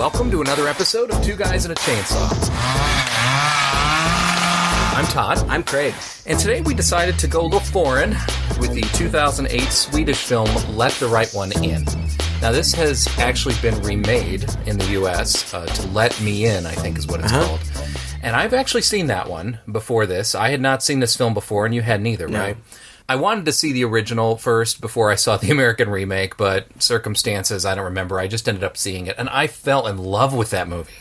welcome to another episode of Two Guys and a Chainsaw. I'm Todd. I'm Craig. And today we decided to go a little foreign with the 2008 Swedish film Let the Right One In. Now this has actually been remade in the US to Let Me In, I think is what it's called. And I've actually seen that one before this. I had not seen this film before, and you hadn't either, right? I wanted to see the original first before I saw the American remake, but circumstances, I don't remember. I just ended up seeing it, and I fell in love with that movie.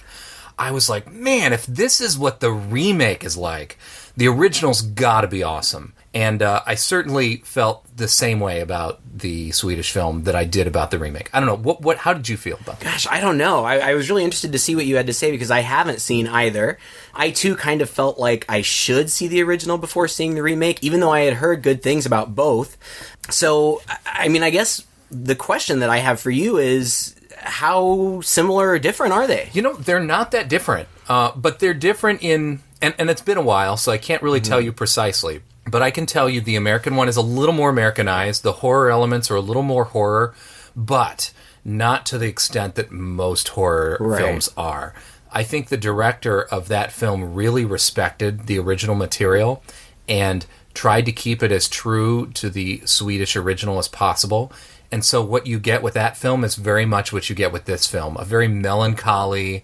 I was like, man, if this is what the remake is like, the original's got to be awesome. And I certainly felt the same way about the Swedish film that I did about the remake. I don't know. What? How did you feel about that? Gosh, I don't know. I was really interested to see what you had to say because I haven't seen either. I, too, kind of felt like I should see the original before seeing the remake, even though I had heard good things about both. So, I mean, I guess the question that I have for you is, how similar or different are they? You know, they're not that different, but they're different in... And it's been a while, so I can't really tell you precisely. But I can tell you the American one is a little more Americanized. The horror elements are a little more horror, but not to the extent that most horror films are. I think the director of that film really respected the original material and tried to keep it as true to the Swedish original as possible. And so what you get with that film is very much what you get with this film. A very melancholy,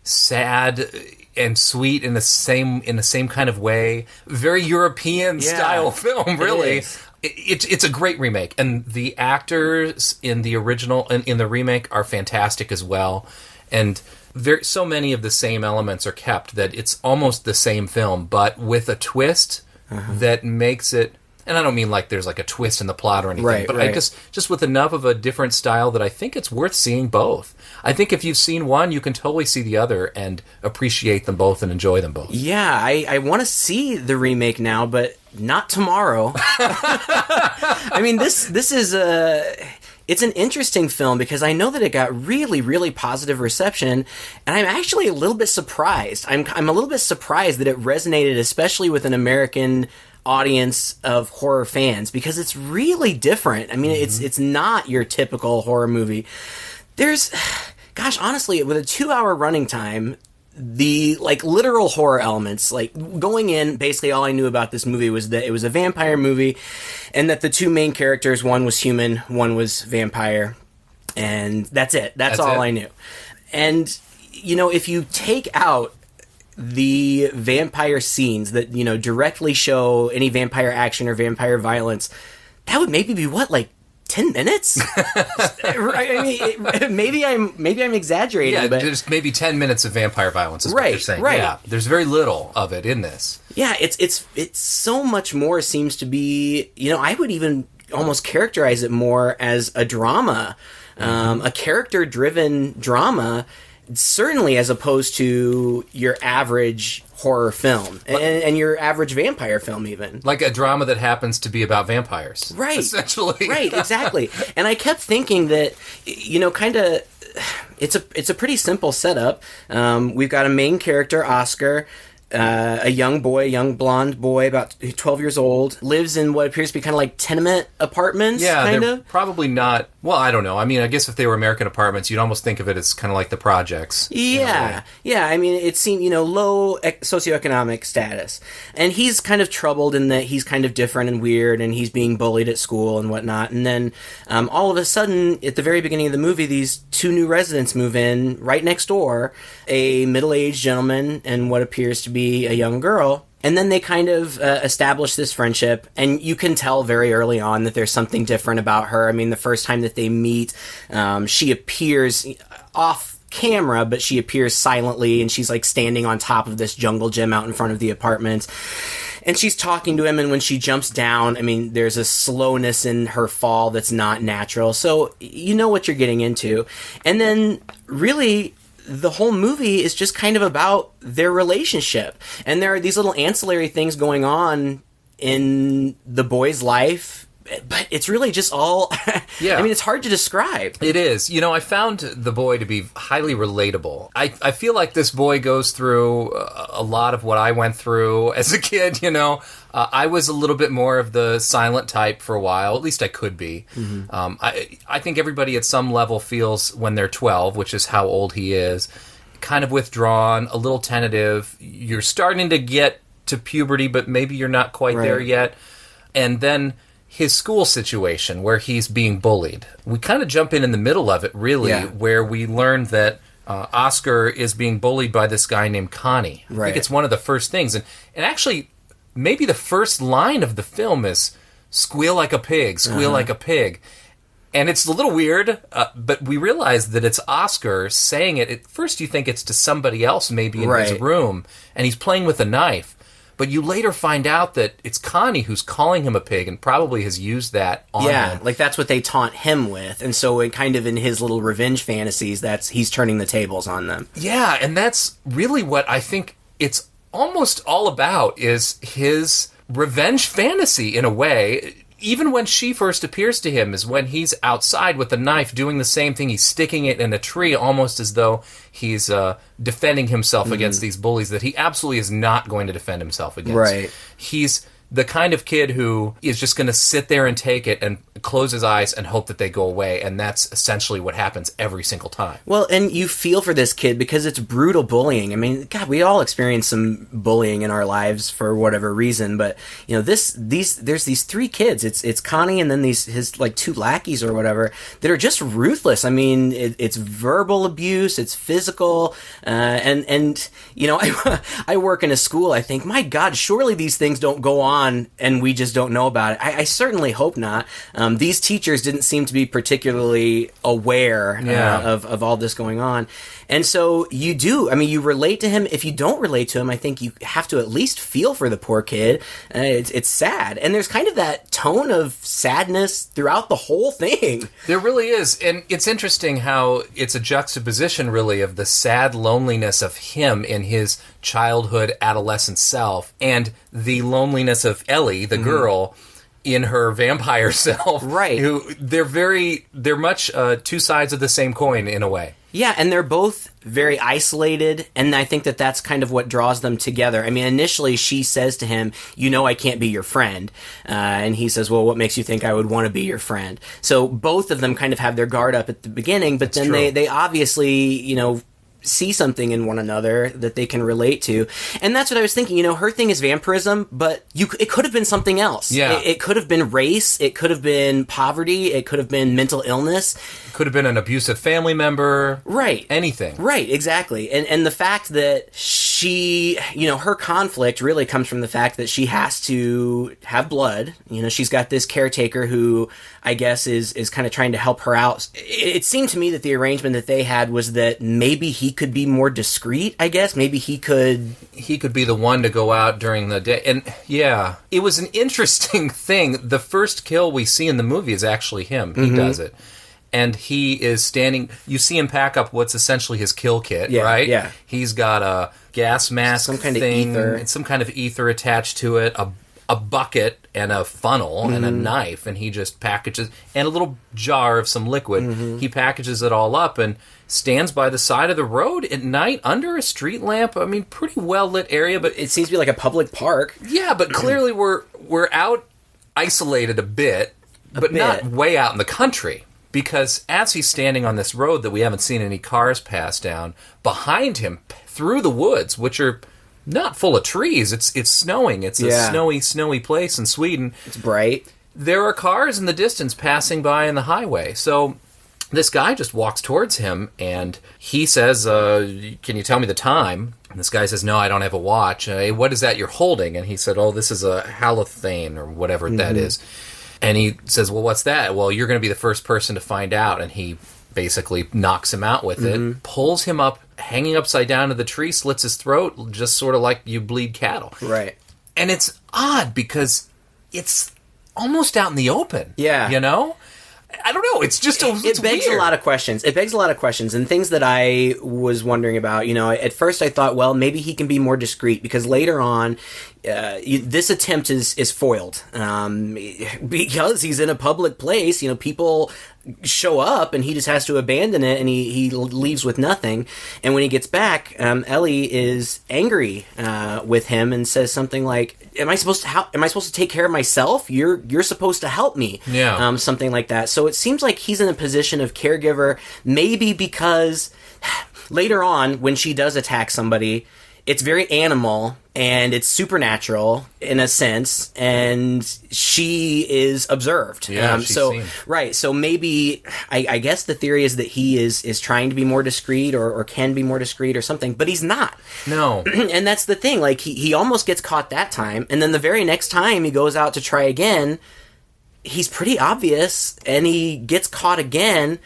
sad... and sweet in the same kind of way. Very European style film, really. It's a great remake, and the actors in the original and in the remake are fantastic as well. And so many of the same elements are kept that it's almost the same film, but with a twist that makes it. And I don't mean like there's like a twist in the plot or anything, but I just with enough of a different style that I think it's worth seeing both. I think if you've seen one, you can totally see the other and appreciate them both and enjoy them both. Yeah, I want to see the remake now, but not tomorrow. I mean, this is it's an interesting film because I know that it got really, really positive reception, and I'm actually a little bit surprised. I'm a little bit surprised that it resonated, especially with an American audience of horror fans, because it's really different. I mean, it's not your typical horror movie. There's, gosh, honestly, with a 2-hour running time, the, like, literal horror elements, like, going in, basically all I knew about this movie was that it was a vampire movie, and that the two main characters, one was human, one was vampire, and that's it. That's all I knew. And, you know, if you take out the vampire scenes that, you know, directly show any vampire action or vampire violence, that would maybe be, what, like, 10 minutes? I mean, maybe I'm exaggerating. Yeah, but there's maybe 10 minutes of vampire violence is what you're saying. Right. Yeah, there's very little of it in this. Yeah, it's so much more seems to be, you know, I would even almost characterize it more as a drama, a character-driven drama, certainly as opposed to your average horror film and your average vampire film even. Like a drama that happens to be about vampires. Right. Essentially. Right, exactly. And I kept thinking that, you know, kind of, it's a pretty simple setup. We've got a main character, Oscar, a young blonde boy, about 12 years old, lives in what appears to be kind of like tenement apartments, kind of. Probably not. Well, I don't know. I mean, I guess if they were American apartments, you'd almost think of it as kind of like the projects. Yeah. Yeah, I mean, it seemed, you know, low socioeconomic status. And he's kind of troubled in that he's kind of different and weird, and he's being bullied at school and whatnot. And then all of a sudden, at the very beginning of the movie, these two new residents move in right next door, a middle-aged gentleman and what appears to be a young girl. And then they kind of establish this friendship, and you can tell very early on that there's something different about her. I mean, the first time that they meet, she appears off camera, but she appears silently, and she's like standing on top of this jungle gym out in front of the apartment. And she's talking to him, and when she jumps down, I mean, there's a slowness in her fall that's not natural. So you know what you're getting into. And then, really, the whole movie is just kind of about their relationship. And there are these little ancillary things going on in the boy's life but it's really just all... Yeah. I mean, it's hard to describe. It is. You know, I found the boy to be highly relatable. I feel like this boy goes through a lot of what I went through as a kid, you know. I was a little bit more of the silent type for a while. At least I could be. Mm-hmm. I think everybody at some level feels when they're 12, which is how old he is, kind of withdrawn, a little tentative. You're starting to get to puberty, but maybe you're not quite there yet. And then his school situation where he's being bullied. We kind of jump in the middle of it, really, where we learn that Oscar is being bullied by this guy named Connie. I think it's one of the first things. And actually, maybe the first line of the film is, squeal like a pig, squeal like a pig. And it's a little weird, but we realize that it's Oscar saying it. At first you think it's to somebody else maybe in his room, and he's playing with a knife. But you later find out that it's Connie who's calling him a pig and probably has used that on him. Yeah, like that's what they taunt him with. And so it kind of in his little revenge fantasies, he's turning the tables on them. Yeah, and that's really what I think it's almost all about, is his revenge fantasy in a way. Even when she first appears to him is when he's outside with a knife doing the same thing. He's sticking it in a tree almost as though he's defending himself against these bullies that he absolutely is not going to defend himself against. Right. He's the kind of kid who is just going to sit there and take it and close his eyes and hope that they go away, and that's essentially what happens every single time. Well, and you feel for this kid because it's brutal bullying. I mean, God, we all experience some bullying in our lives for whatever reason, but you know, there's these three kids. It's Connie and then his like two lackeys or whatever that are just ruthless. I mean, it's verbal abuse, it's physical, and you know, I work in a school. I think, my God, surely these things don't go on and we just don't know about it. I certainly hope not. These teachers didn't seem to be particularly aware of all this going on. And so you relate to him. If you don't relate to him, I think you have to at least feel for the poor kid. It's sad. And there's kind of that tone of sadness throughout the whole thing. There really is. And it's interesting how it's a juxtaposition, really, of the sad loneliness of him in his childhood, adolescent self, and the loneliness of Ellie, the girl, in her vampire self. Right. They're much two sides of the same coin in a way. Yeah, and they're both very isolated, and I think that's kind of what draws them together. I mean, initially she says to him, you know I can't be your friend. And he says, well, what makes you think I would want to be your friend? So both of them kind of have their guard up at the beginning, but then they obviously, you know, see something in one another that they can relate to. And that's what I was thinking. You know, her thing is vampirism, but it could have been something else. Yeah. It could have been race. It could have been poverty. It could have been mental illness. It could have been an abusive family member. Right. Anything. Right, exactly. And the fact that she, you know, her conflict really comes from the fact that she has to have blood. You know, she's got this caretaker who I guess is kind of trying to help her out. It seemed to me that the arrangement that they had was that maybe he could be more discreet, I guess. Maybe he could be the one to go out during the day. And yeah, it was an interesting thing. The first kill we see in the movie is actually him. He does it. And he is standing, you see him pack up what's essentially his kill kit, right? Yeah. He's got a gas mask some kind thing, of ether. and some kind of ether attached to it, a bucket and a funnel and a knife, and he just packages, and a little jar of some liquid. He packages it all up and stands by the side of the road at night under a street lamp. I mean, pretty well lit area, but it seems to be like a public park. Yeah, but clearly we're out isolated a bit, but not way out in the country. Because as he's standing on this road that we haven't seen any cars pass down, behind him, through the woods, which are not full of trees, it's snowing. It's a snowy place in Sweden. It's bright. There are cars in the distance passing by on the highway. So this guy just walks towards him, and he says, can you tell me the time? And this guy says, no, I don't have a watch. Hey, what is that you're holding? And he said, oh, this is a halothane, or whatever that is. And he says, well, what's that? Well, you're going to be the first person to find out. And he basically knocks him out with it, pulls him up, hanging upside down to the tree, slits his throat, just sort of like you bleed cattle. Right. And it's odd because it's almost out in the open. Yeah. You know? I don't know. It's just it begs weird. a lot of questions. It begs a lot of questions and things that I was wondering about. At first I thought, well, maybe he can be more discreet because later on, this attempt is foiled because he's in a public place. People show up and he just has to abandon it and he leaves with nothing. And when he gets back, Ellie is angry with him and says something like, am I supposed to take care of myself? You're supposed to help me. Yeah. Something like that. So it seems like he's in a position of caregiver, maybe because later on when she does attack somebody, it's very animal and it's supernatural in a sense, and she is observed. Yeah, she's seen. Right. So maybe I guess the theory is that he is trying to be more discreet or can be more discreet or something, but he's not. No. And that's the thing. Like he almost gets caught that time, and then the very next time he goes out to try again, he's pretty obvious, and he gets caught again.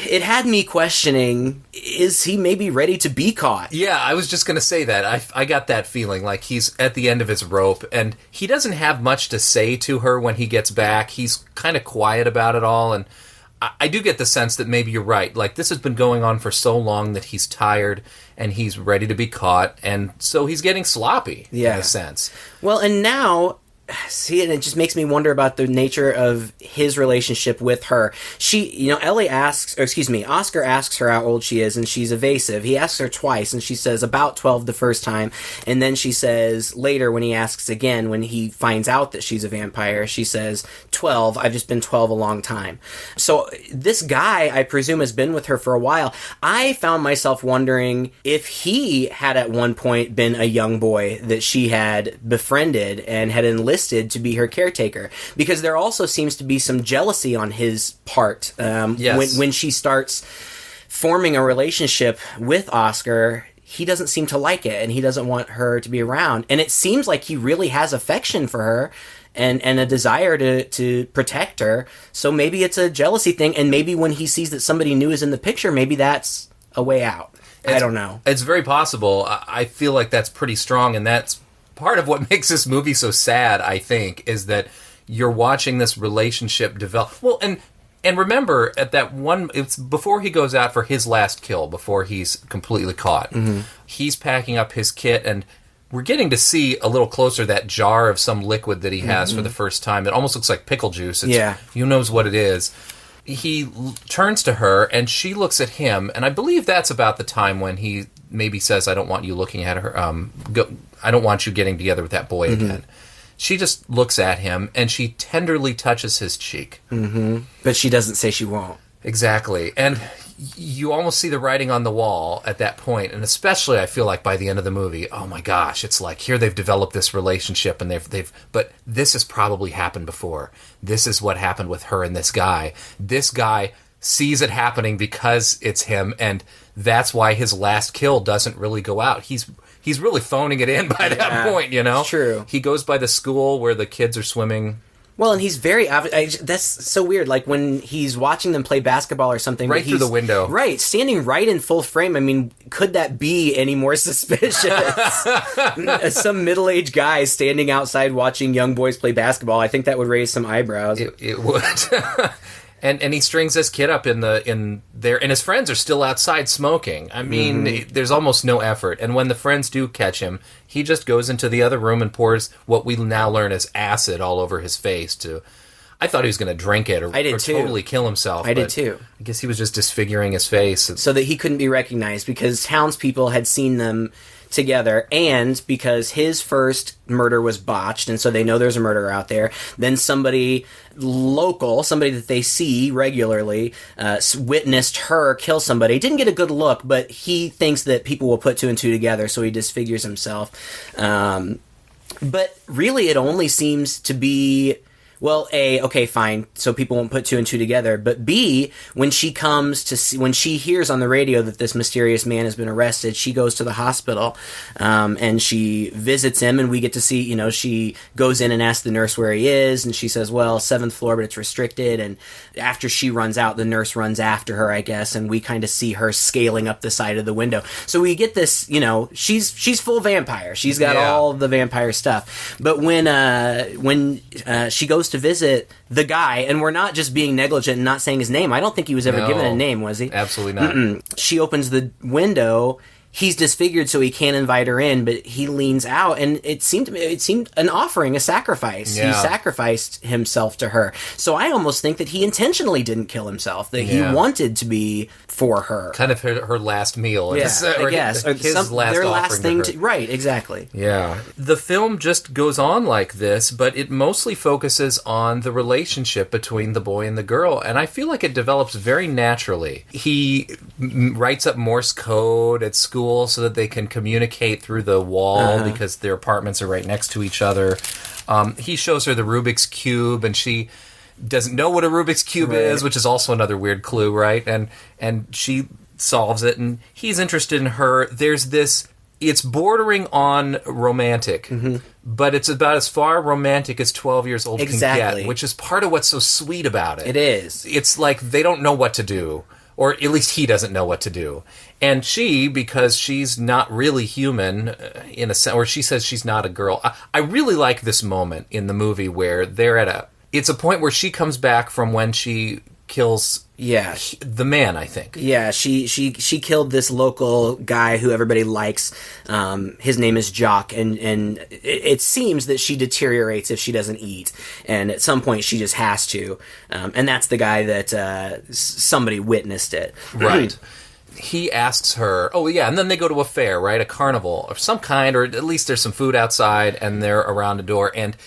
It had me questioning, is he maybe ready to be caught? Yeah, I was just going to say that. I got that feeling, like he's at the end of his rope, and he doesn't have much to say to her when he gets back. He's kind of quiet about it all, and I do get the sense that maybe you're right. Like, this has been going on for so long that he's tired, and he's ready to be caught, and so he's getting sloppy, in a sense. Well, and now... See, and it just makes me wonder about the nature of his relationship with her. Oscar asks her how old she is, and she's evasive. He asks her twice, and she says about 12 the first time, and then she says later when he asks again, when he finds out that she's a vampire, she says, 12, I've just been 12 a long time. So this guy, I presume, has been with her for a while. I found myself wondering if he had at one point been a young boy that she had befriended and had enlisted to be her caretaker, because there also seems to be some jealousy on his part when she starts forming a relationship with Oscar. He doesn't seem to like it, and he doesn't want her to be around, and it seems like he really has affection for her and a desire to protect her. So maybe it's a jealousy thing, and maybe when he sees that somebody new is in the picture, maybe that's a way out. I don't know. It's very possible. I feel like that's pretty strong, and that's part of what makes this movie so sad, I think, is that you're watching this relationship develop. Well, and remember, at that one, it's before he goes out for his last kill, before he's completely caught. Mm-hmm. He's packing up his kit, and we're getting to see a little closer that jar of some liquid that he has for the first time. It almost looks like pickle juice. Who knows what it is. He turns to her, and she looks at him, and I believe that's about the time when he maybe says, I don't want you looking at her, I don't want you getting together with that boy again. She just looks at him, and she tenderly touches his cheek. Mm-hmm. But she doesn't say she won't. Exactly. And you almost see the writing on the wall at that point, and especially I feel like by the end of the movie, oh my gosh, it's like here they've developed this relationship, and but this has probably happened before. This is what happened with her and this guy. This guy sees it happening because it's him, and that's why his last kill doesn't really go out. He's really phoning it in by that point, It's true. He goes by the school where the kids are swimming. Well, and he's very that's so weird. Like when he's watching them play basketball or something, right through the window, right, standing right in full frame. I mean, could that be any more suspicious? Some middle-aged guy standing outside watching young boys play basketball. I think that would raise some eyebrows. It would. And he strings this kid up in there, and his friends are still outside smoking. I mean, there's almost no effort. And when the friends do catch him, he just goes into the other room and pours what we now learn is acid all over his face. I thought he was going to drink it or totally kill himself. I did too. I guess he was just disfiguring his face. So that he couldn't be recognized because townspeople had seen them together, and because his first murder was botched, and so they know there's a murderer out there. Then somebody local, somebody that they see regularly, witnessed her kill somebody. Didn't get a good look, but he thinks that people will put two and two together, so he disfigures himself. But really, it only seems to be... Well, A, okay, fine, so people won't put two and two together. But B, when she comes to see, when she hears on the radio that this mysterious man has been arrested, she goes to the hospital, and she visits him, and we get to see, she goes in and asks the nurse where he is, and she says, well, 7th floor, but it's restricted, and after she runs out, the nurse runs after her, I guess, and we kind of see her scaling up the side of the window. So we get this, she's full vampire. She's got all the vampire stuff. But when she goes goes to visit the guy, and we're not just being negligent and not saying his name. I don't think he was ever given a name, was he? Absolutely not. She opens the window. He's disfigured, so he can't invite her in, but he leans out, and it seemed an offering, a sacrifice. Yeah. He sacrificed himself to her. So I almost think that he intentionally didn't kill himself, that he wanted to be for her. Kind of her last meal. Yeah, I guess. Or his last their offering last thing to her. right, exactly. Yeah. The film just goes on like this, but it mostly focuses on the relationship between the boy and the girl, and I feel like it develops very naturally. He writes up Morse code at school so that they can communicate through the wall because their apartments are right next to each other. He shows her the Rubik's Cube, and she doesn't know what a Rubik's Cube is, which is also another weird clue, right? And she solves it, and he's interested in her. There's this... It's bordering on romantic, but it's about as far romantic as 12 years old can get, which is part of what's so sweet about it. It is. It's like they don't know what to do, or at least he doesn't know what to do. And she, because she's not really human, in a sense, or she says she's not a girl. I really like this moment in the movie where they're at it's a point where she comes back from when she kills the man, I think. Yeah, she killed this local guy who everybody likes. His name is Jock, and it seems that she deteriorates if she doesn't eat, and at some point she just has to. And that's the guy that somebody witnessed it. Right. He asks her, and then they go to a fair, right? A carnival of some kind, or at least there's some food outside, and they're around a door, and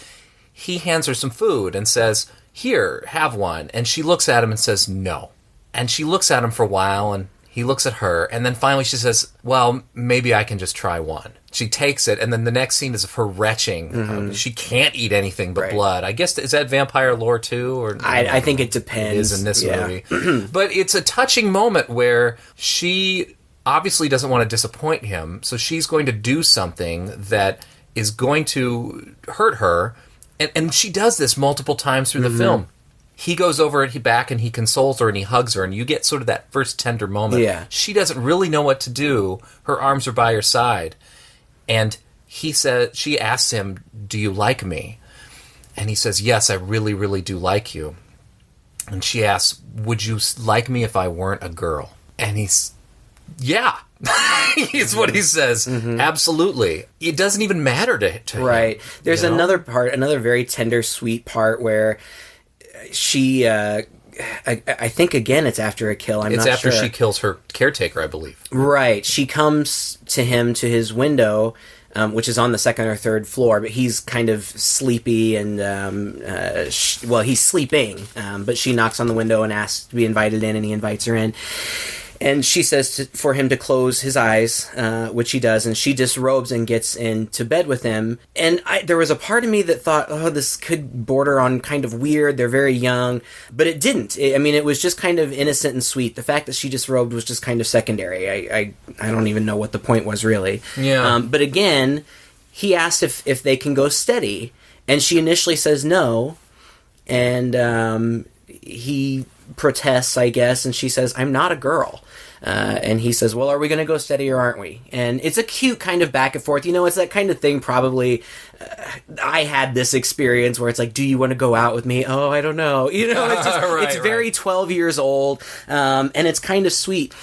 he hands her some food and says, "Here, have one." And she looks at him and says, "No." And she looks at him for a while, and he looks at her, and then finally she says, "Well, maybe I can just try one." She takes it, and then the next scene is of her retching. She can't eat anything but blood. I guess, is that vampire lore too? Or I think it depends. It is in this movie. But it's a touching moment where she obviously doesn't want to disappoint him, so she's going to do something that is going to hurt her. And she does this multiple times through the film. He goes over back and he consoles her and he hugs her, and you get sort of that first tender moment. Yeah. She doesn't really know what to do. Her arms are by her side. And she asks him, "Do you like me?" And he says, "Yes, I really, really do like you." And she asks, "Would you like me if I weren't a girl?" And he's, "Yeah." Is what he says. Absolutely. It doesn't even matter to him. Right. There's another part, another very tender, sweet part where she, I think again it's after a kill. It's after she kills her caretaker, I believe. Right. She comes to him, to his window, which is on the second or third floor, but he's kind of sleepy and, he's sleeping, but she knocks on the window and asks to be invited in, and he invites her in. And she says for him to close his eyes, which he does, and she disrobes and gets into bed with him. And there was a part of me that thought, this could border on kind of weird, they're very young, but it didn't. It was just kind of innocent and sweet. The fact that she disrobed was just kind of secondary. I don't even know what the point was, really. Yeah. But again, he asked if they can go steady, and she initially says no, and he protests, I guess, and she says, "I'm not a girl." And he says, "Well, are we going to go steady or aren't we?" And it's a cute kind of back and forth. It's that kind of thing probably I had this experience where it's like, "Do you want to go out with me?" "Oh, I don't know." It's just, it's very 12 years old, and it's kind of sweet.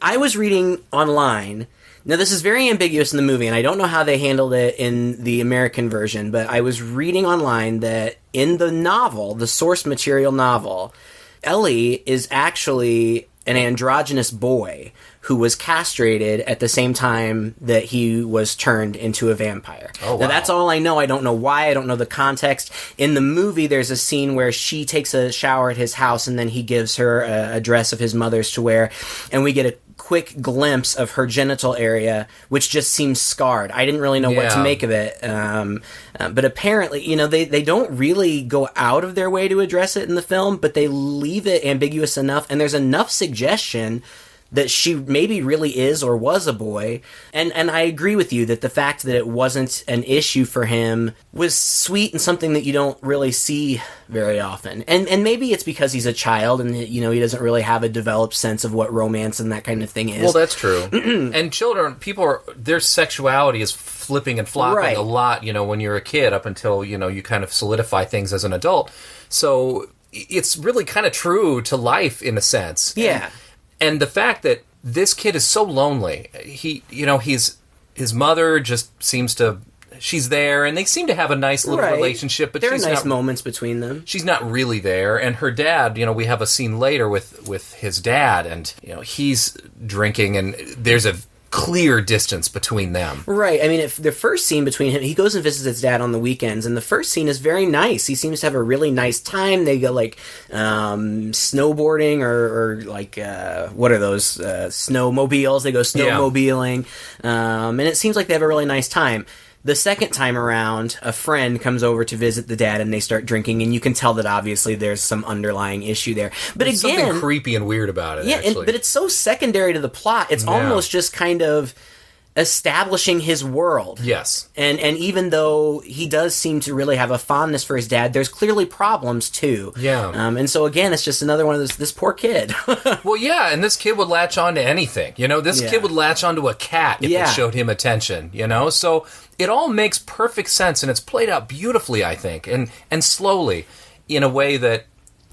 I was reading online. Now, this is very ambiguous in the movie, and I don't know how they handled it in the American version, but I was reading online that in the novel, the source material novel, Ellie is actually an androgynous boy who was castrated at the same time that he was turned into a vampire. Oh, wow. Now, that's all I know. I don't know why. I don't know the context. In the movie, there's a scene where she takes a shower at his house, and then he gives her a dress of his mother's to wear, and we get a quick glimpse of her genital area, which just seems scarred. I didn't really know what to make of it. But apparently, they don't really go out of their way to address it in the film, but they leave it ambiguous enough, and there's enough suggestion that she maybe really is or was a boy. And I agree with you that the fact that it wasn't an issue for him was sweet and something that you don't really see very often. And maybe it's because he's a child and, he doesn't really have a developed sense of what romance and that kind of thing is. Well, that's true. And children, their sexuality is flipping and flopping a lot, when you're a kid up until, you kind of solidify things as an adult. So it's really kind of true to life in a sense. Yeah. And the fact that this kid is so lonely, his mother just seems to, she's there, and they seem to have a nice little relationship. But there are nice moments between them. She's not really there, and her dad, we have a scene later with his dad, and he's drinking, and there's a clear distance between them. Right. I mean, if the first scene between him, he goes and visits his dad on the weekends, and the first scene is very nice. He seems to have a really nice time. They go snowboarding or what are those snowmobiles? They go snowmobiling, and it seems like they have a really nice time. The second time around, a friend comes over to visit the dad, and they start drinking, and you can tell that obviously there's some underlying issue there. But there's again, something creepy and weird about it. Yeah, but it's so secondary to the plot. It's almost just kind of establishing his world. Yes. And even though he does seem to really have a fondness for his dad, there's clearly problems too. Yeah. And so again, it's just another one of this poor kid. Well, yeah, and this kid would latch on to anything. This kid would latch onto a cat if it showed him attention, So it all makes perfect sense, and it's played out beautifully, I think, and slowly in a way that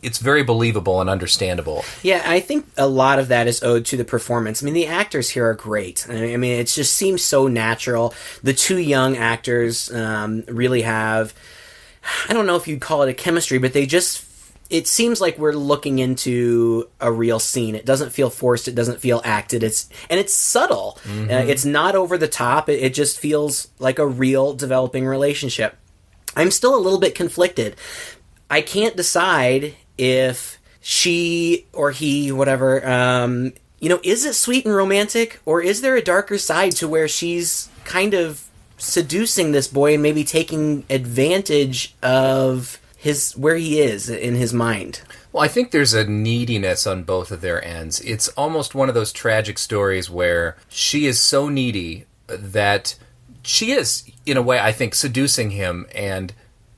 it's very believable and understandable. Yeah, I think a lot of that is owed to the performance. I mean, the actors here are great. I mean, it just seems so natural. The two young actors really have, I don't know if you'd call it a chemistry, but it seems like we're looking into a real scene. It doesn't feel forced. It doesn't feel acted. It's subtle. Mm-hmm. It's not over the top. It just feels like a real developing relationship. I'm still a little bit conflicted. I can't decide if she or he, whatever, is it sweet and romantic, or is there a darker side to where she's kind of seducing this boy and maybe taking advantage of where he is in his mind? Well, I think there's a neediness on both of their ends. It's almost one of those tragic stories where she is so needy that she is, in a way, I think, seducing him, and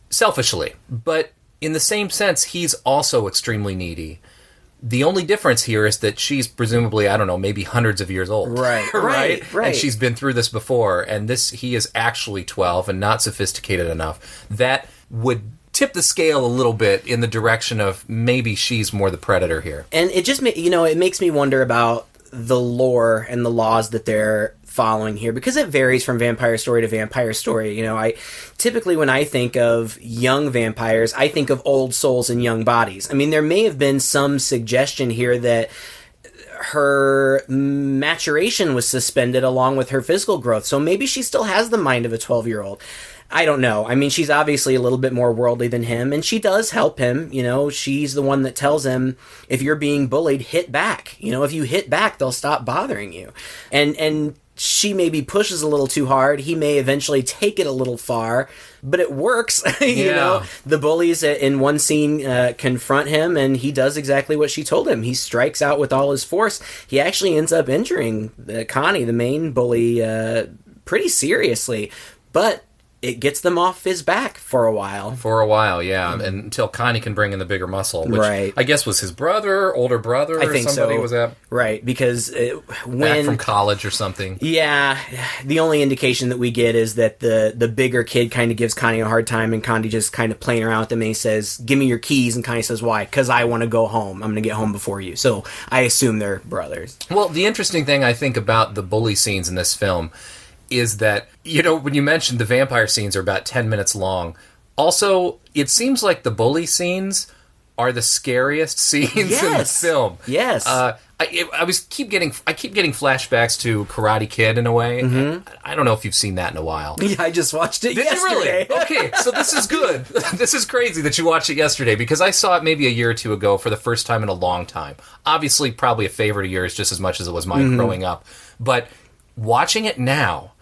selfishly. But in the same sense, he's also extremely needy. The only difference here is that she's presumably, I don't know, maybe hundreds of years old. Right. And she's been through this before, and he is actually 12 and not sophisticated enough. That would tip the scale a little bit in the direction of maybe she's more the predator here. And it just, it makes me wonder about the lore and the laws that they're following here, because it varies from vampire story to vampire story. I typically, when I think of young vampires, I think of old souls in young bodies. I mean, there may have been some suggestion here that her maturation was suspended along with her physical growth, so maybe she still has the mind of a 12-year-old. I don't know. I mean, she's obviously a little bit more worldly than him, and she does help him. She's the one that tells him, if you're being bullied, hit back. If you hit back, they'll stop bothering you. And she maybe pushes a little too hard. He may eventually take it a little far, but it works. The bullies in one scene confront him, and he does exactly what she told him. He strikes out with all his force. He actually ends up injuring Connie, the main bully, pretty seriously, but it gets them off his back for a while. Yeah. And until Connie can bring in the bigger muscle, which I guess was his older brother, I think somebody so. was that? Right, because back from college or something. Yeah, the only indication that we get is that the bigger kid kind of gives Connie a hard time, and Connie just kind of playing around with him, and he says, "Give me your keys," and Connie says, "Why?" "Because I want to go home. I'm going to get home before you." So I assume they're brothers. Well, the interesting thing I think about the bully scenes in this film is that, when you mentioned the vampire scenes are about 10 minutes long, also, it seems like the bully scenes are the scariest scenes in the film. Yes. I keep getting flashbacks to Karate Kid in a way. Mm-hmm. I don't know if you've seen that in a while. Yeah, I just watched it yesterday. Did you really? Okay, so this is good. This is crazy that you watched it yesterday, because I saw it maybe a year or two ago for the first time in a long time. Obviously, probably a favorite of yours just as much as it was mine growing up. But watching it now,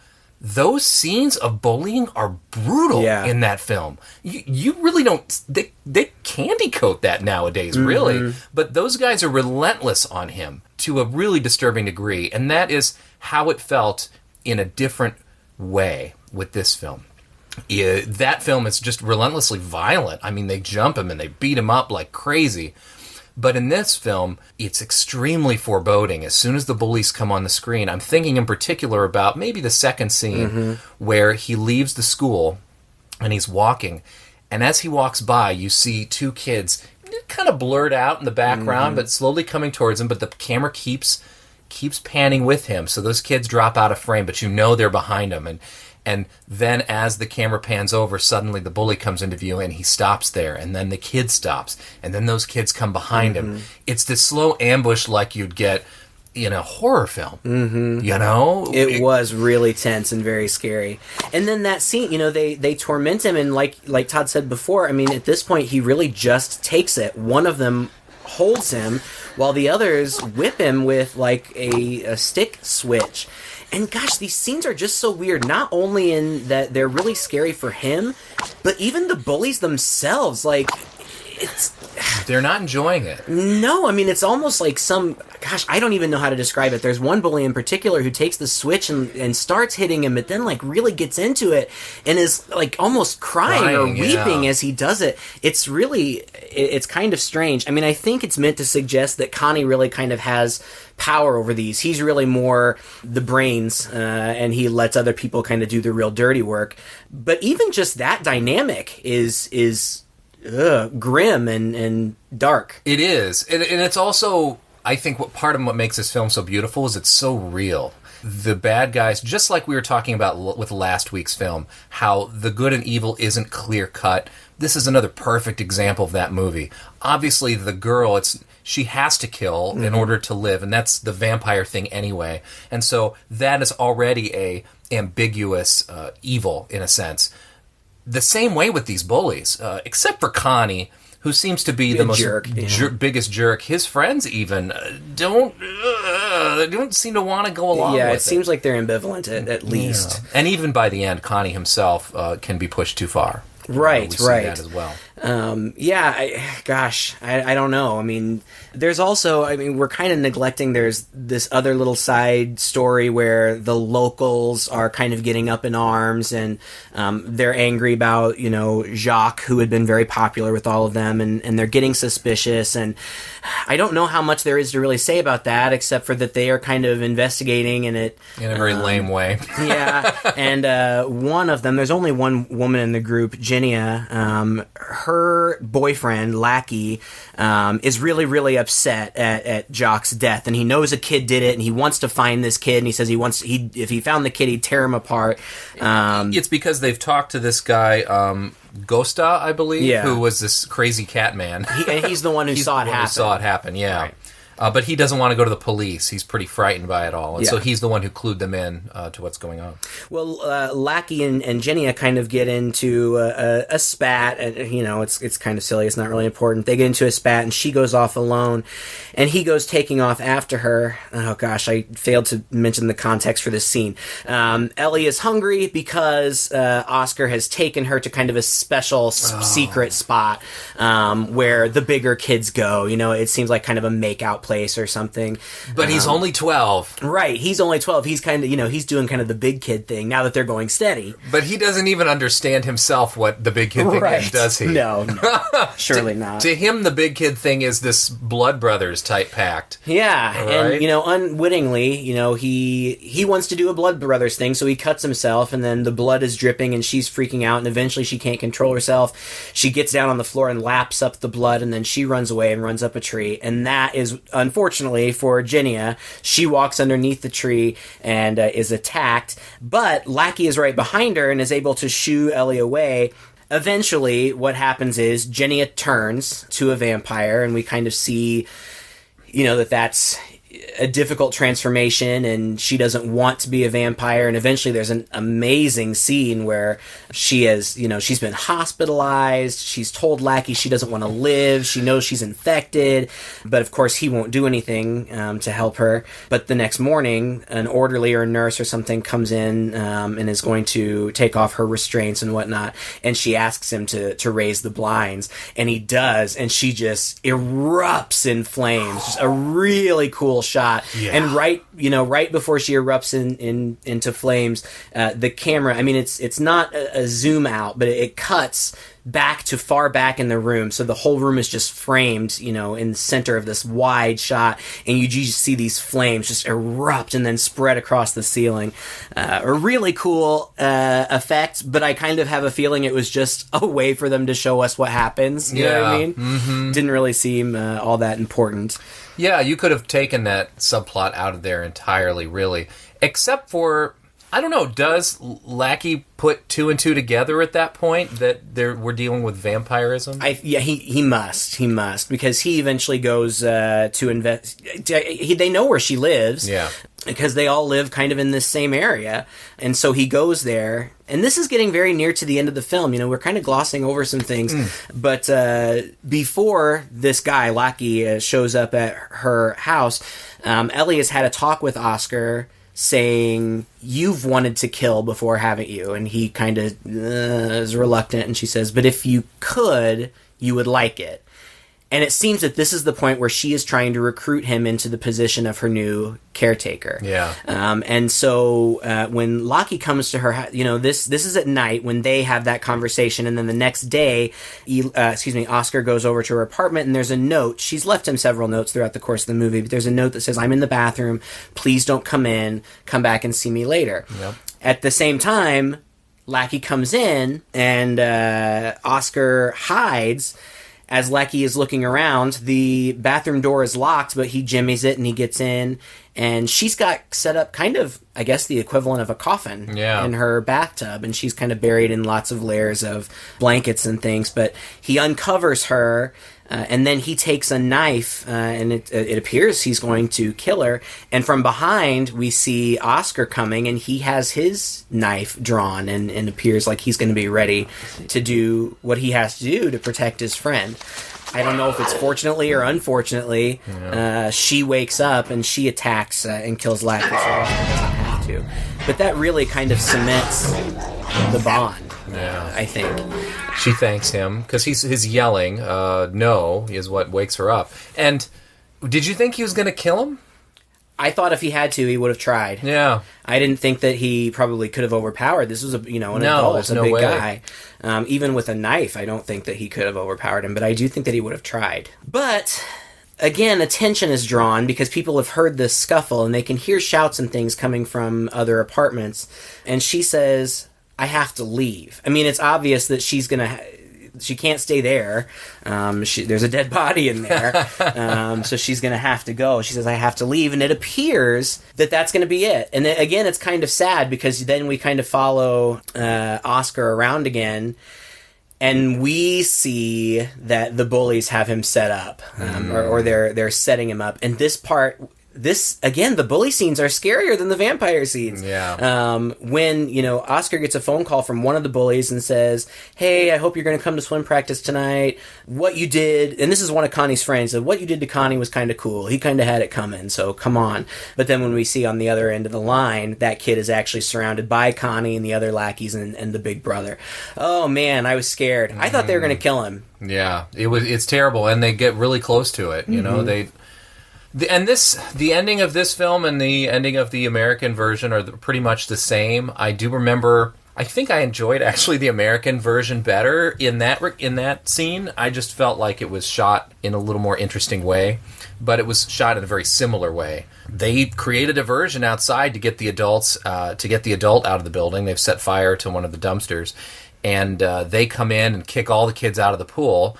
those scenes of bullying are brutal in that film. You really don't... They candy coat that nowadays, really. But those guys are relentless on him to a really disturbing degree. And that is how it felt in a different way with this film. That film is just relentlessly violent. I mean, they jump him and they beat him up like crazy. But in this film, it's extremely foreboding. As soon as the bullies come on the screen, I'm thinking in particular about maybe the second scene where he leaves the school and he's walking. And as he walks by, you see two kids kind of blurred out in the background, but slowly coming towards him. But the camera keeps panning with him. So those kids drop out of frame, but you know they're behind him. And then as the camera pans over, suddenly the bully comes into view and he stops there. And then the kid stops. And then those kids come behind him. It's this slow ambush like you'd get in a horror film. You know? It was really tense and very scary. And then that scene, you know, they torment him. And like Todd said before, I mean, at this point, he really just takes it. One of them holds him while the others whip him with like a stick switch. And gosh, these scenes are just so weird, not only in that they're really scary for him, but even the bullies themselves, like, they're not enjoying it. No, I mean, it's almost like I don't even know how to describe it. There's one bully in particular who takes the switch and starts hitting him, but then, like, really gets into it and is, like, almost crying or weeping as he does it. It's really, it's kind of strange. I mean, I think it's meant to suggest that Connie really kind of has power over these. He's really more the brains, and he lets other people kind of do the real dirty work. But even just that dynamic is grim and dark. It is. And it's also, I think, part of what makes this film so beautiful is it's so real. The bad guys, just like we were talking about with last week's film, how the good and evil isn't clear-cut. This is another perfect example of that movie. Obviously, the girl, she has to kill in order to live, and that's the vampire thing anyway. And so that is already a ambiguous evil, in a sense. The same way with these bullies, except for Connie, who seems to be the most biggest jerk. His friends even don't seem to want to go along with it. Yeah, it seems like they're ambivalent at least. Yeah. And even by the end, Connie himself can be pushed too far. Right, we see that as well. I don't know. I mean, there's also, we're kind of neglecting, there's this other little side story where the locals are kind of getting up in arms and they're angry about, Jacques, who had been very popular with all of them, and they're getting suspicious. And I don't know how much there is to really say about that, except for that they are kind of investigating in it. In a very lame way. Yeah. And one of them, there's only one woman in the group, Ginia, her boyfriend, Lackey, is really, really upset at Jacques' death, and he knows a kid did it, and he wants to find this kid, and he says if he found the kid, he'd tear him apart. It's because they've talked to this guy, Gosta, I believe, who was this crazy cat man. And he's the one who saw it happen. Yeah. Right. But he doesn't want to go to the police. He's pretty frightened by it all. And so he's the one who clued them in to what's going on. Well, Lackey and Ginia kind of get into a spat. And, it's kind of silly. It's not really important. They get into a spat, and she goes off alone. And he goes taking off after her. Oh, gosh, I failed to mention the context for this scene. Ellie is hungry because Oscar has taken her to kind of a special secret spot where the bigger kids go. It seems like kind of a make-out place or something. But he's only 12. Right, he's only 12. He's kind of, he's doing kind of the big kid thing now that they're going steady. But he doesn't even understand himself what the big kid thing is, does he? No. Surely not. To him, the big kid thing is this Blood Brothers type pact. Yeah, right? And, unwittingly, he wants to do a Blood Brothers thing, so he cuts himself, and then the blood is dripping, and she's freaking out, and eventually she can't control herself. She gets down on the floor and laps up the blood, and then she runs away and runs up a tree, and that is, unfortunately for Ginia, she walks underneath the tree and is attacked, but Lackey is right behind her and is able to shoo Ellie away. Eventually, what happens is Ginia turns to a vampire, and we kind of see, that's a difficult transformation, and she doesn't want to be a vampire. And eventually there's an amazing scene where she has, she's been hospitalized. She's told Lackey she doesn't want to live. She knows she's infected, but of course he won't do anything to help her. But the next morning, an orderly or a nurse or something comes in and is going to take off her restraints and whatnot. And she asks him to raise the blinds, and he does. And she just erupts in flames. Just a really cool shot. Yeah. And right before she erupts into flames, the camera, it's not a zoom out, but it cuts back to far back in the room, so the whole room is just framed, in the center of this wide shot, and you just see these flames just erupt and then spread across the ceiling. A really cool effect, but I kind of have a feeling it was just a way for them to show us what happens. You know what I mean? Mm-hmm. Didn't really seem all that important. Yeah, you could have taken that subplot out of there entirely, really. Except for, I don't know, does Lackey put two and two together at that point that we're dealing with vampirism? He must, because he eventually goes to invest. They know where she lives. Yeah. Because they all live kind of in this same area. And so he goes there. And this is getting very near to the end of the film. We're kind of glossing over some things. But before this guy, Lackey, shows up at her house, Ellie has had a talk with Oscar saying, you've wanted to kill before, haven't you? And he kind of is reluctant. And she says, but if you could, you would like it. And it seems that this is the point where she is trying to recruit him into the position of her new caretaker. Yeah. And so when Lockie comes to her, this is at night when they have that conversation, and then the next day, Oscar goes over to her apartment, and there's a note. She's left him several notes throughout the course of the movie, but there's a note that says, "I'm in the bathroom. Please don't come in. Come back and see me later." Yep. At the same time, Lackey comes in, and Oscar hides. As Lackey is looking around, the bathroom door is locked, but he jimmies it and he gets in. And she's got set up kind of, I guess, the equivalent of a coffin in her bathtub. And she's kind of buried in lots of layers of blankets and things. But he uncovers her, and then he takes a knife, and it appears he's going to kill her. And from behind, we see Oscar coming, and he has his knife drawn, and appears like he's going to be ready to do what he has to do to protect his friend. I don't know if it's fortunately or unfortunately, she wakes up and she attacks and kills Lackey, so Oscar doesn't have to. But that really kind of cements the bond, I think. She thanks him, because his yelling, no, is what wakes her up. And did you think he was going to kill him? I thought if he had to, he would have tried. Yeah. I didn't think that he probably could have overpowered. This was an adult, a big guy. Even with a knife, I don't think that he could have overpowered him, but I do think that he would have tried. But again, attention is drawn because people have heard this scuffle, and they can hear shouts and things coming from other apartments. And she says, I have to leave. I mean, it's obvious that she's going to... She can't stay there. There's a dead body in there. So she's going to have to go. She says, I have to leave. And it appears that that's going to be it. And then, again, it's kind of sad because then we kind of follow Oscar around again. And we see that the bullies have him set up. Or they're setting him up. And again, the bully scenes are scarier than the vampire scenes. Yeah. When, Oscar gets a phone call from one of the bullies and says, hey, I hope you're going to come to swim practice tonight. What you did, and this is one of Connie's friends, said, what you did to Connie was kind of cool. He kind of had it coming, so come on. But then when we see on the other end of the line, that kid is actually surrounded by Connie and the other lackeys and the big brother. Oh, man, I was scared. I thought they were going to kill him. Yeah, it's terrible, and they get really close to it. The ending of this film and the ending of the American version are pretty much the same. I do remember, I think I enjoyed actually the American version better in that scene. I just felt like it was shot in a little more interesting way, but it was shot in a very similar way. They created a version outside to get the adult out of the building. They've set fire to one of the dumpsters, and they come in and kick all the kids out of the pool.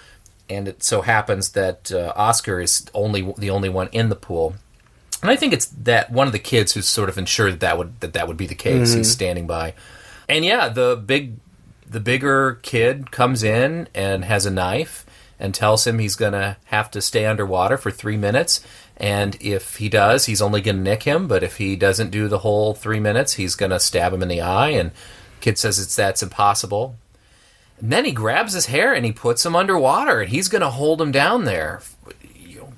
And it so happens that Oscar is the only one in the pool, and I think it's that one of the kids who's sort of ensured that would be the case. Mm-hmm. He's standing by, and the bigger kid comes in and has a knife, and tells him he's going to have to stay underwater for 3 minutes. And if he does, he's only going to nick him. But if he doesn't do the whole 3 minutes, he's going to stab him in the eye. And kid says that's impossible. And then he grabs his hair and he puts him underwater. And he's going to hold him down there,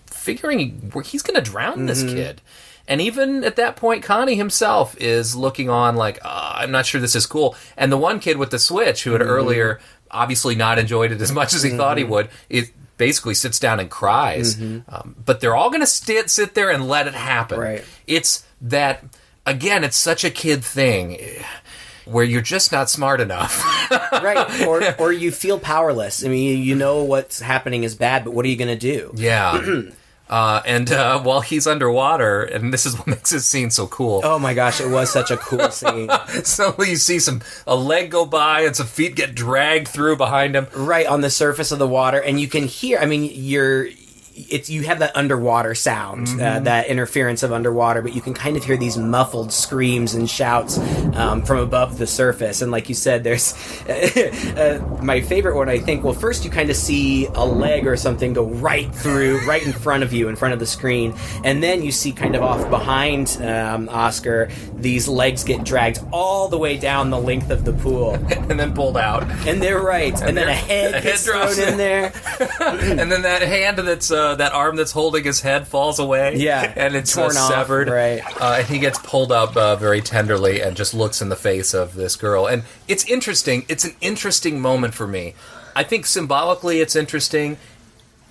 figuring he's going to drown this kid. And even at that point, Connie himself is looking on like, I'm not sure this is cool. And the one kid with the switch, who had earlier obviously not enjoyed it as much as he thought he would, it basically sits down and cries. But they're all going to sit there and let it happen. Right. It's that, again, it's such a kid thing where you're just not smart enough. Right. Or you feel powerless. I mean, you know what's happening is bad, but what are you going to do? Yeah. And while he's underwater, and this is what makes this scene so cool. Oh my gosh, it was such a cool scene. So you see a leg go by and some feet get dragged through behind him. Right, on the surface of the water, and you can hear, I mean, you have that underwater sound, that interference of underwater, but you can kind of hear these muffled screams and shouts from above the surface. And like you said, there's my favorite one, I think. Well, first you kind of see a leg or something go right in front of you, in front of the screen, and then you see kind of off behind Oscar, these legs get dragged all the way down the length of the pool, and then pulled out. And they're right, and then a head gets thrown in there, and then that hand that's that arm that's holding his head falls away. Yeah. And it's torn severed. Off, right. And he gets pulled up very tenderly and just looks in the face of this girl. And it's interesting. It's an interesting moment for me. I think symbolically it's interesting.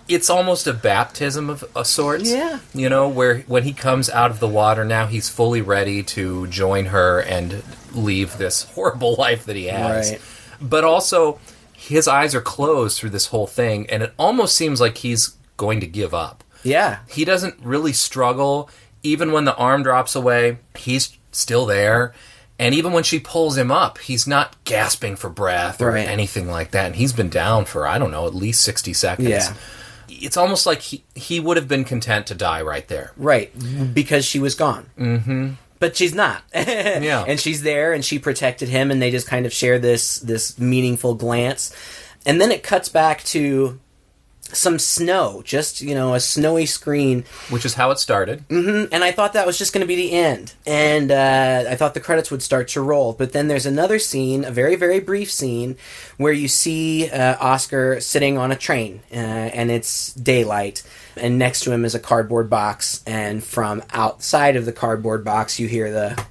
It's almost a baptism of a sorts. Yeah. You know, where when he comes out of the water now, he's fully ready to join her and leave this horrible life that he has. Right. But also, his eyes are closed through this whole thing, and it almost seems like he's going to give up. Yeah. He doesn't really struggle. Even when the arm drops away, he's still there. And even when she pulls him up, he's not gasping for breath or anything like that. And he's been down for, I don't know, at least 60 seconds. Yeah. It's almost like he would have been content to die right there. Right. Because she was gone. Mm-hmm. But she's not. Yeah. And she's there, and she protected him, and they just kind of share this meaningful glance. And then it cuts back to some snow, just, a snowy screen. Which is how it started. Mm-hmm. And I thought that was just going to be the end. And I thought the credits would start to roll. But then there's another scene, a very, very brief scene, where you see Oscar sitting on a train, and it's daylight. And next to him is a cardboard box. And from outside of the cardboard box, you hear the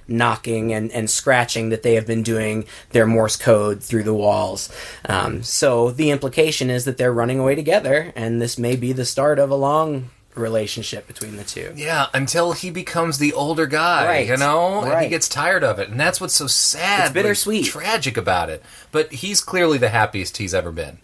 knocking and scratching that they have been doing their Morse code through the walls. So the implication is that they're running away together, and this may be the start of a long relationship between the two. Yeah, until he becomes the older guy, right. And he gets tired of it. And that's what's so sad. It's bittersweet. Tragic about it. But he's clearly the happiest he's ever been.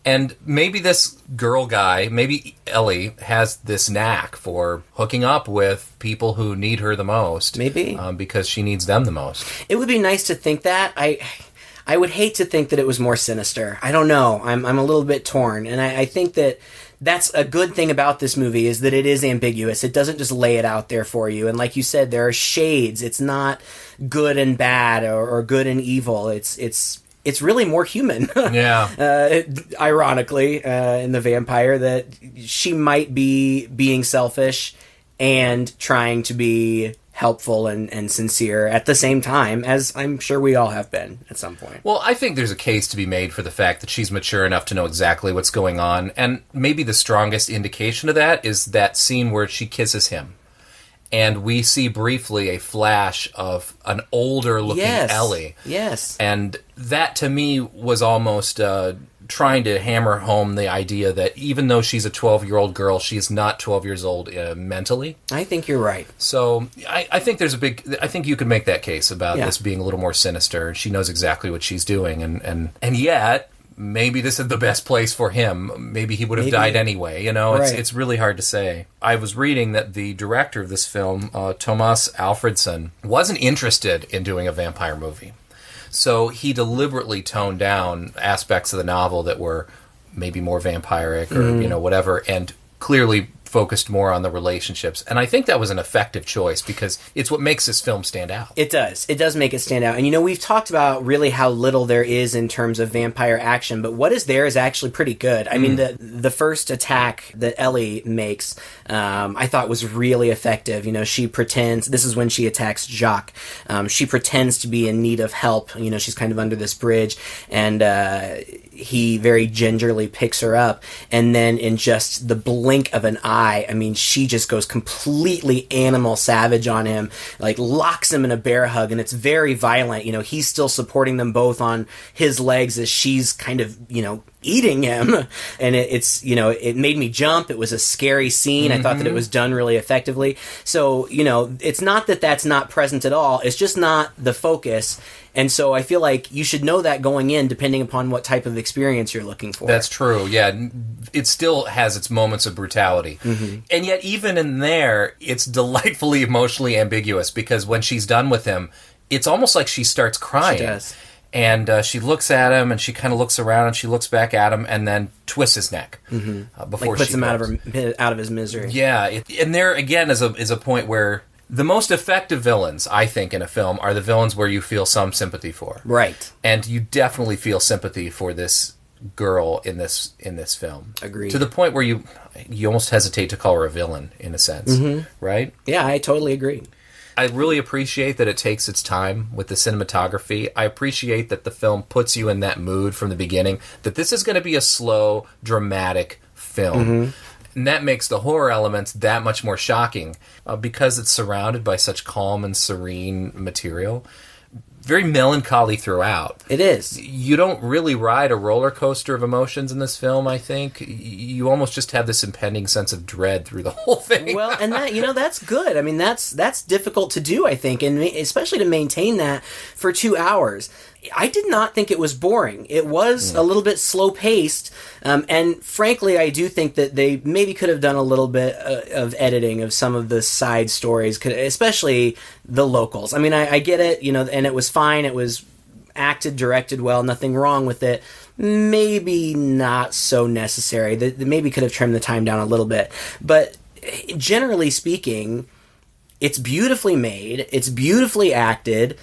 And maybe this girl guy, maybe Ellie, has this knack for hooking up with people who need her the most. Maybe. Because she needs them the most. It would be nice to think that. I would hate to think that it was more sinister. I don't know. I'm a little bit torn. And I think that that's a good thing about this movie, is that it is ambiguous. It doesn't just lay it out there for you. And like you said, there are shades. It's not good and bad or good and evil. It's really more human. Yeah. Ironically, in the vampire, that she might be being selfish and trying to be helpful and sincere at the same time, as I'm sure we all have been at some point. Well, I think there's a case to be made for the fact that she's mature enough to know exactly what's going on. And maybe the strongest indication of that is that scene where she kisses him. And we see briefly a flash of an older-looking Ellie. Yes. And that, to me, was almost trying to hammer home the idea that even though she's a 12-year-old girl, she is not 12 years old mentally. I think you're right. So I think there's I think you could make that case about this being a little more sinister. She knows exactly what she's doing. And yet, maybe this is the best place for him. Maybe he would have died anyway. It's really hard to say. I was reading that the director of this film, Tomas Alfredson, wasn't interested in doing a vampire movie. So he deliberately toned down aspects of the novel that were maybe more vampiric or, whatever, and clearly focused more on the relationships. And I think that was an effective choice because it's what makes this film stand out. It does. It does make it stand out. And, we've talked about really how little there is in terms of vampire action, but what is there is actually pretty good. I mean, the first attack that Ellie makes, I thought was really effective. She pretends, this is when she attacks Jacques. She pretends to be in need of help. She's kind of under this bridge, and he very gingerly picks her up, and then in just the blink of an eye, she just goes completely animal savage on him, like locks him in a bear hug, and it's very violent. He's still supporting them both on his legs as she's kind of, eating him, and it made me jump. It was a scary scene. I thought that it was done really effectively. So, it's not that that's not present at all. It's just not the focus. And so I feel like you should know that going in, depending upon what type of experience you're looking for. That's true, yeah. It still has its moments of brutality. And yet, even in there, it's delightfully emotionally ambiguous, because when she's done with him, it's almost like she starts crying. She does. And she looks at him, and she kind of looks around, and she looks back at him, and then twists his neck before puts she him out of his misery. Yeah, and there again is a point where the most effective villains, I think, in a film are the villains where you feel some sympathy for. Right. And you definitely feel sympathy for this girl in this film. Agreed. To the point where you almost hesitate to call her a villain, in a sense. Right? Yeah, I totally agree. I really appreciate that it takes its time with the cinematography. I appreciate that the film puts you in that mood from the beginning, that this is going to be a slow, dramatic film. And that makes the horror elements that much more shocking because it's surrounded by such calm and serene material. Very melancholy throughout. It is. You don't really ride a roller coaster of emotions in this film, I think. You almost just have this impending sense of dread through the whole thing. Well, and that, that's good. I mean, that's difficult to do, I think, and especially to maintain that for 2 hours. I did not think it was boring. It was a little bit slow-paced, and frankly, I do think that they maybe could have done a little bit of editing of some of the side stories, especially the locals. I mean, I get it, and it was fine. It was acted, directed well, nothing wrong with it. Maybe not so necessary. They maybe could have trimmed the time down a little bit. But generally speaking, it's beautifully made. It's beautifully acted.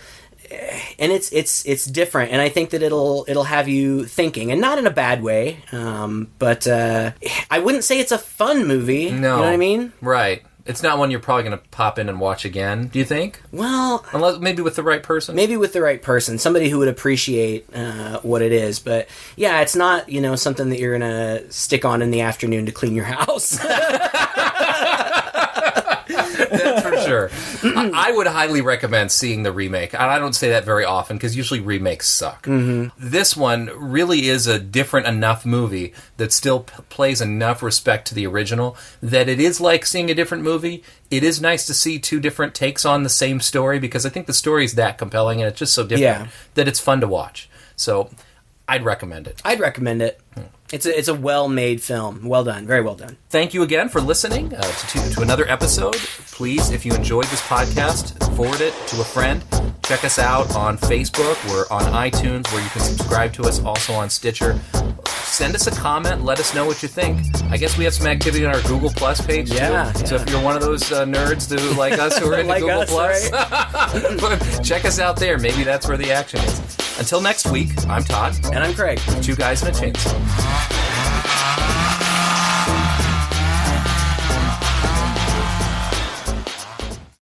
And it's different, and I think that it'll have you thinking, and not in a bad way. But I wouldn't say it's a fun movie. No, you know what I mean? Right. It's not one you're probably going to pop in and watch again. Do you think? Well, unless maybe with the right person. Maybe with the right person, somebody who would appreciate what it is. But yeah, it's not something that you're going to stick on in the afternoon to clean your house. That's for sure. I would highly recommend seeing the remake. And I don't say that very often because usually remakes suck. This one really is a different enough movie that still plays enough respect to the original that it is like seeing a different movie. It is nice to see two different takes on the same story because I think the story is that compelling and it's just so different that it's fun to watch. So I'd recommend it. It's a well-made film. Well done. Very well done. Thank you again for listening to another episode. Please, if you enjoyed this podcast, forward it to a friend. Check us out on Facebook. We're on iTunes, where you can subscribe to us, also on Stitcher. Send us a comment. Let us know what you think. I guess we have some activity on our Google Plus page, too. So if you're one of those nerds like us who are into Google us, Plus, right? Check us out there. Maybe that's where the action is. Until next week, I'm Todd. And I'm Craig. 2 guys and a chainsaw.